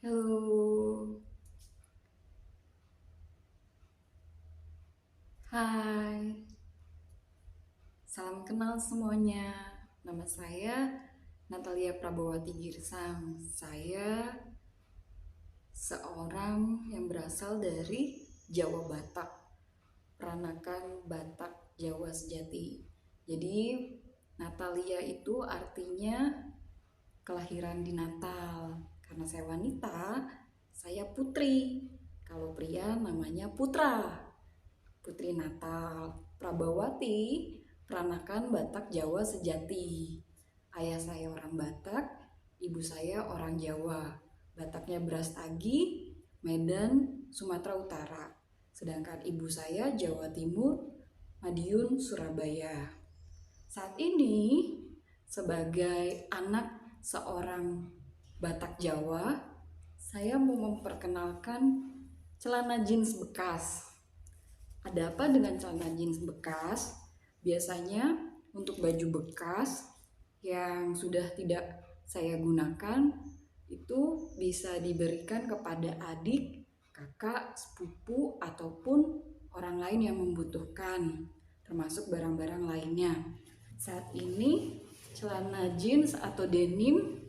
Halo, hai, salam kenal semuanya. Nama saya Natalia Prabowati Girsang. Saya seorang yang berasal dari Jawa Batak, peranakan Batak Jawa sejati. Jadi Natalia itu artinya kelahiran di Natal. Karena saya wanita, saya putri. Kalau pria namanya Putra. Putri Natal, Prabawati, peranakan Batak Jawa sejati. Ayah saya orang Batak, ibu saya orang Jawa. Bataknya Brastagi, Medan, Sumatera Utara. Sedangkan ibu saya Jawa Timur, Madiun, Surabaya. Saat ini, sebagai anak seorang Batak Jawa, saya mau memperkenalkan celana jeans bekas. Ada apa dengan celana jeans bekas? Biasanya untuk baju bekas yang sudah tidak saya gunakan itu bisa diberikan kepada adik, kakak, sepupu, ataupun orang lain yang membutuhkan, termasuk barang-barang lainnya. Saat ini celana jeans atau denim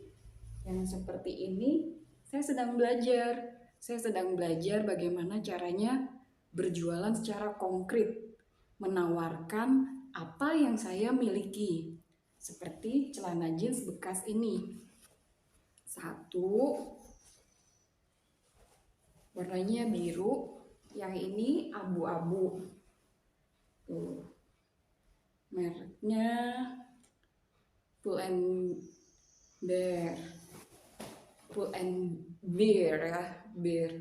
yang seperti ini saya sedang belajar. Saya sedang belajar bagaimana caranya berjualan secara konkret, menawarkan apa yang saya miliki. Seperti celana jeans bekas ini. Satu, warnanya biru, yang ini abu-abu. Tuh. Mereknya Pull and Bear. Pull and Bear ya, bear.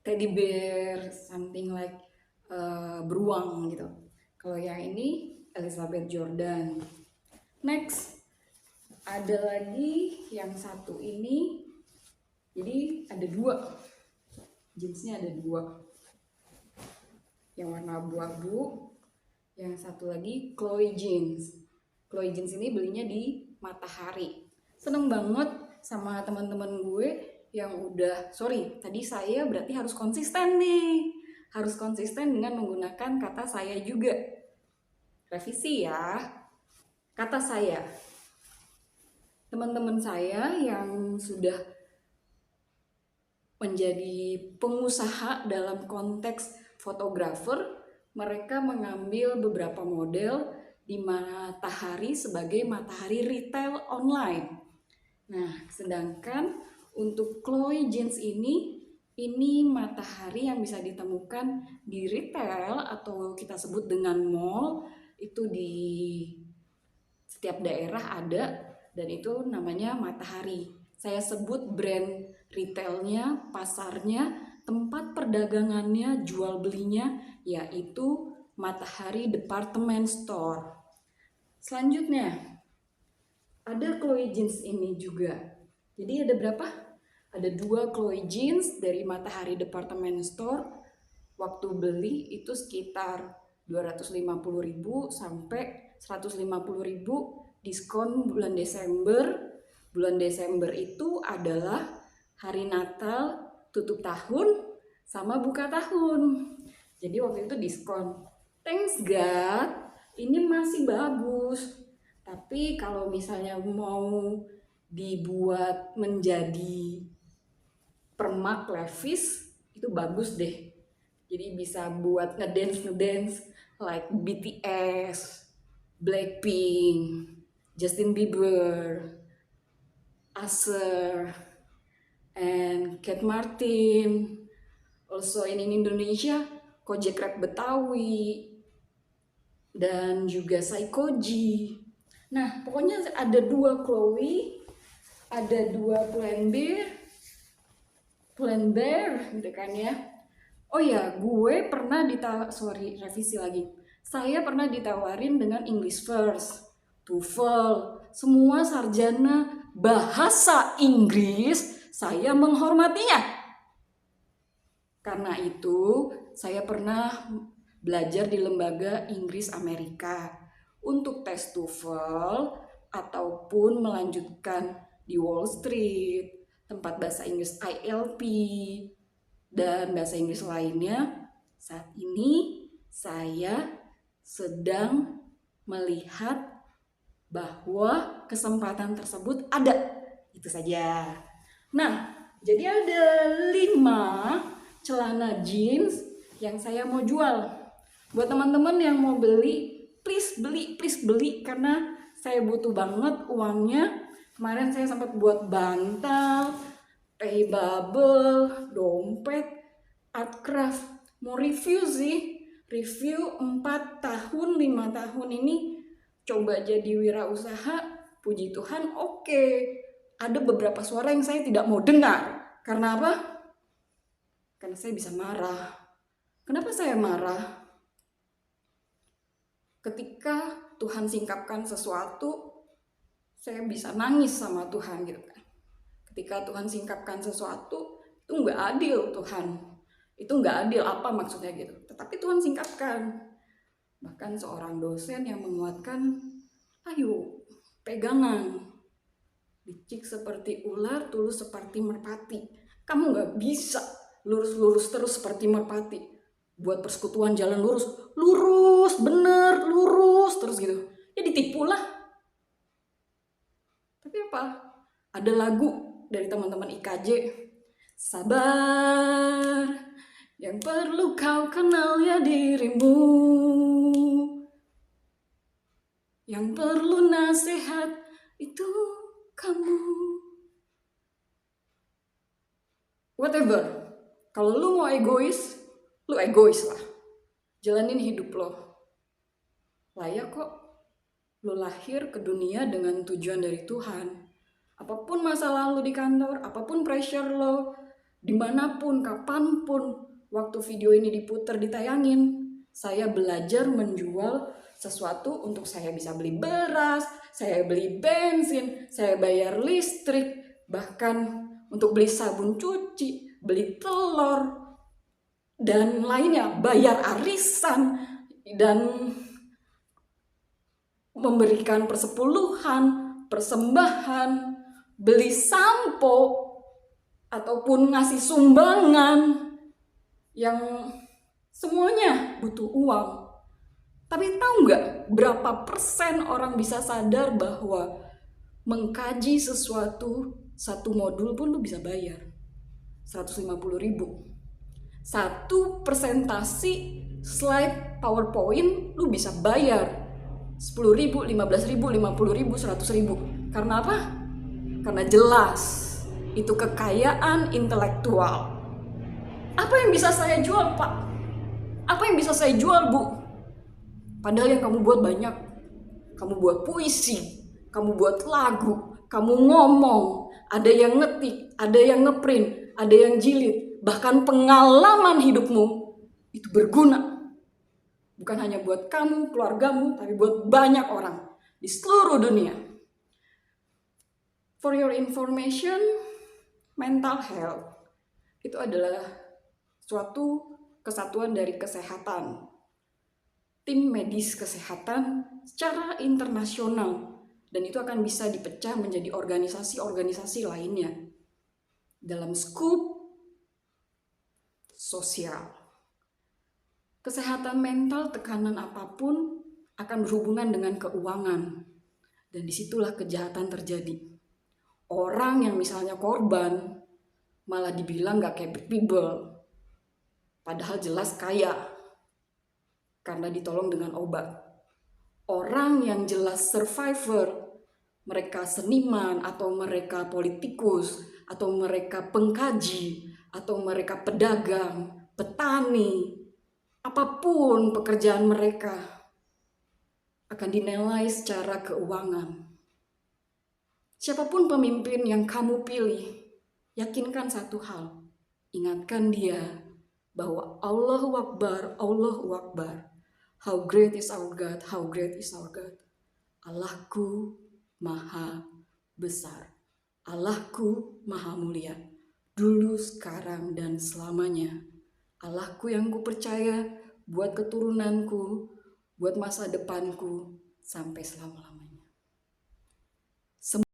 Teddy bear, something like beruang gitu. Kalau yang ini Elizabeth Jordan. Next, ada lagi yang satu ini. Jadi ada dua, jeansnya ada dua. Yang warna abu-abu, yang satu lagi Chloe jeans. Chloe jeans ini belinya di Matahari. Seneng banget sama teman-teman gue yang tadi saya berarti harus konsisten nih. Harus konsisten dengan menggunakan kata saya juga. Revisi ya. Kata saya. Teman-teman saya yang sudah menjadi pengusaha dalam konteks fotografer, mereka mengambil beberapa model di Matahari sebagai Matahari Retail Online. Nah, sedangkan untuk Chloe jeans ini Matahari yang bisa ditemukan di retail atau kita sebut dengan mall, itu di setiap daerah ada, dan itu namanya Matahari. Saya sebut brand retailnya, pasarnya, tempat perdagangannya, jual belinya, yaitu Matahari Department Store. Selanjutnya, ada Chloe jeans ini juga. Jadi ada berapa? Ada dua Chloe jeans dari Matahari Department Store. Waktu beli itu sekitar 250.000 sampai 150.000 diskon bulan Desember. Bulan Desember itu adalah hari Natal, tutup tahun, sama buka tahun. Jadi waktu itu diskon. Thanks God, ini masih bagus. Tapi kalau misalnya mau dibuat menjadi permak levis, itu bagus deh. Jadi bisa buat ngedance like BTS, Blackpink, Justin Bieber, Usher, and Kate Martin. Also in Indonesia, Kojek Rap Betawi, dan juga Saikoji. Nah, pokoknya ada dua Chloe, ada dua Plan Bear gitu kan ya. Oh ya, gue pernah revisi lagi. Saya pernah ditawarin dengan English First, TOEFL, semua sarjana bahasa Inggris, saya menghormatinya. Karena itu, saya pernah belajar di lembaga Inggris Amerika untuk tes TOEFL ataupun melanjutkan di Wall Street, tempat bahasa Inggris ILP, dan bahasa Inggris lainnya. Saat ini saya sedang melihat bahwa kesempatan tersebut ada. Itu saja. Nah, jadi ada 5 celana jeans yang saya mau jual. Buat teman-teman yang mau beli, please beli karena saya butuh banget uangnya. Kemarin saya sempat buat bantal, teh bubble, dompet, art craft. Mau review sih, review 4 tahun, 5 tahun ini coba jadi wirausaha. Puji Tuhan, oke. Ada beberapa suara yang saya tidak mau dengar. Karena apa? Karena saya bisa marah. Kenapa saya marah? Ketika Tuhan singkapkan sesuatu, saya bisa nangis sama Tuhan gitu kan. Ketika Tuhan singkapkan sesuatu, itu nggak adil Tuhan. Itu nggak adil, apa maksudnya gitu. Tetapi Tuhan singkapkan. Bahkan seorang dosen yang menguatkan, ayo pegangan. Licik seperti ular, tulus seperti merpati. Kamu nggak bisa lurus-lurus terus seperti merpati. Buat persekutuan jalan lurus, bener, lurus terus gitu. Ya ditipulah. Tapi apa? Ada lagu dari teman-teman IKJ. Sabar, yang perlu kau kenal ya dirimu. Yang perlu nasihat itu kamu. Whatever. Kalau lu mau egois, lu egois lah. Jalanin hidup lo. Layak kok. Lu lahir ke dunia dengan tujuan dari Tuhan. Apapun masa lalu di kantor, apapun pressure lo, dimanapun, kapanpun, waktu video ini diputer, ditayangin, saya belajar menjual sesuatu untuk saya bisa beli beras, saya beli bensin, saya bayar listrik, bahkan untuk beli sabun cuci, beli telur, dan lainnya, bayar arisan, dan memberikan persepuluhan, persembahan, beli sampo, ataupun ngasih sumbangan, yang semuanya butuh uang. Tapi tahu nggak berapa persen orang bisa sadar bahwa mengkaji sesuatu, satu modul pun lu bisa bayar 150.000. Satu presentasi slide PowerPoint lu bisa bayar 10.000, 15.000, 50.000, 100.000. Karena apa? Karena jelas itu kekayaan intelektual. Apa yang bisa saya jual, Pak? Apa yang bisa saya jual, Bu? Padahal yang kamu buat banyak. Kamu buat puisi, kamu buat lagu, kamu ngomong, ada yang ngetik, ada yang ngeprint, ada yang jilid, bahkan pengalaman hidupmu itu berguna. Bukan hanya buat kamu, keluargamu, tapi buat banyak orang di seluruh dunia. For your information, mental health itu adalah suatu kesatuan dari kesehatan. Tim medis kesehatan secara internasional, dan itu akan bisa dipecah menjadi organisasi-organisasi lainnya dalam skup sosial. Kesehatan mental, tekanan apapun akan berhubungan dengan keuangan, dan disitulah kejahatan terjadi. Orang yang misalnya korban malah dibilang gak capable, padahal jelas kaya karena ditolong dengan obat. Orang yang jelas survivor, mereka seniman atau mereka politikus atau mereka pengkaji atau mereka pedagang, petani, apapun pekerjaan mereka akan dinilai secara keuangan. Siapapun pemimpin yang kamu pilih, yakinkan satu hal, ingatkan dia bahwa Allahu Akbar, Allahu Akbar. How great is our God, how great is our God. Allahku maha besar, Allahku maha mulia, dulu, sekarang, dan selamanya. Allahku yang ku percaya buat keturunanku, buat masa depanku, sampai selama-lamanya.